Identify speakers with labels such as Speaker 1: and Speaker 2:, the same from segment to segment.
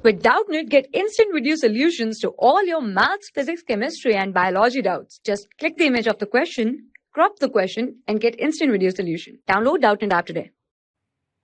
Speaker 1: With Doubtnut, get instant video solutions to all your maths, physics, chemistry, and biology doubts. Just click the image of the question, crop the question, and get instant video solution. Download Doubtnut app today.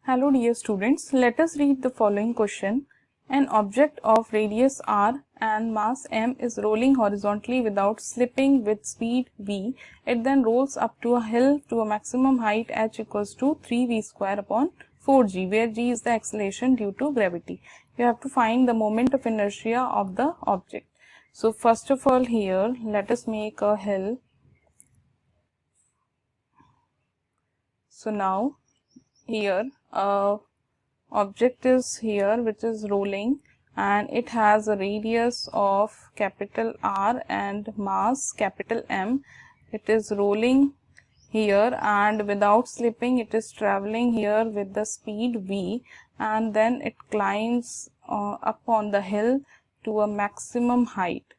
Speaker 2: Hello dear students, let us read the following question. An object of radius r and mass m is rolling horizontally without slipping with speed v. It then rolls up to a hill to a maximum height h equals to 3v square upon 4g, where g is the acceleration due to gravity. You have to find the moment of inertia of the object. So first of all, here let us make a hill. So now here object is here which is rolling, and it has a radius of capital R and mass capital M. It is rolling here and without slipping it is traveling here with the speed v, and then it climbs up on the hill to a maximum height.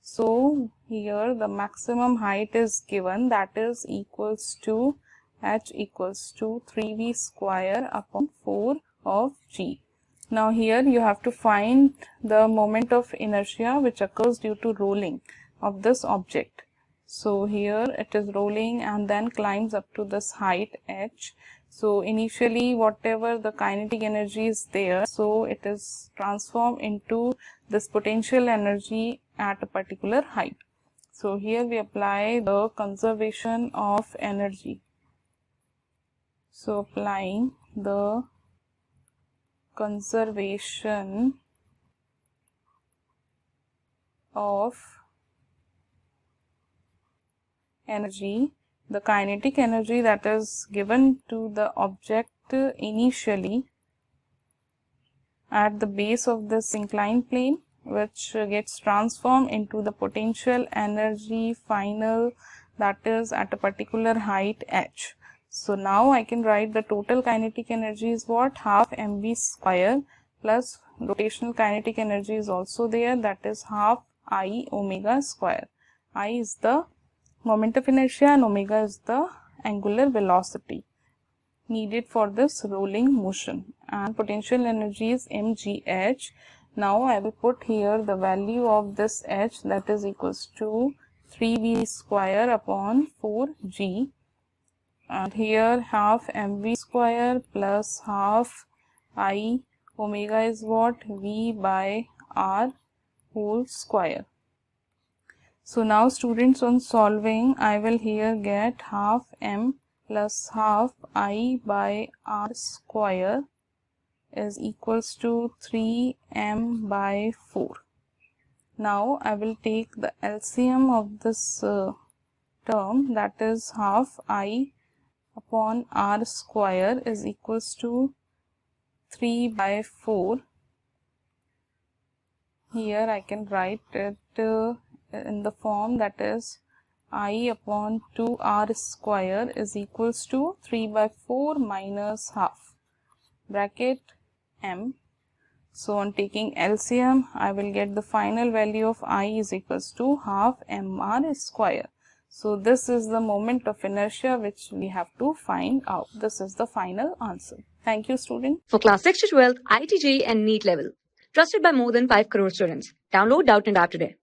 Speaker 2: So here the maximum height is given, that is equals to h equals to 3v square upon 4 of g. Now here you have to find the moment of inertia which occurs due to rolling of this object. So here it is rolling and then climbs up to this height h. So initially whatever the kinetic energy is there, so it is transformed into this potential energy at a particular height. So here we apply the conservation of energy. So applying the conservation of energy, the kinetic energy that is given to the object initially at the base of this inclined plane, which gets transformed into the potential energy final, that is at a particular height h. So now I can write the total kinetic energy is what? Half mv square plus rotational kinetic energy is also there, that is half I omega square. I is the moment of inertia and omega is the angular velocity needed for this rolling motion, and potential energy is mgh. Now I will put here the value of this h, that is equals to 3v square upon 4g. And here half mv square plus half I omega is what? V by r whole square. So now students, on solving I will here get half m plus half I by r square is equals to 3m by 4. Now I will take the LCM of this term, that is half I upon r square is equals to 3 by 4. Here I can write it in the form, that is I upon 2r square is equals to 3 by 4 minus half bracket m. So on taking LCM I will get the final value of I is equals to half mr square. So this is the moment of inertia which we have to find out. This is the final answer. Thank you, student.
Speaker 1: For class 6 to 12, IIT JEE and NEET level. Trusted by more than 5 crore students. Download Doubtnut app today.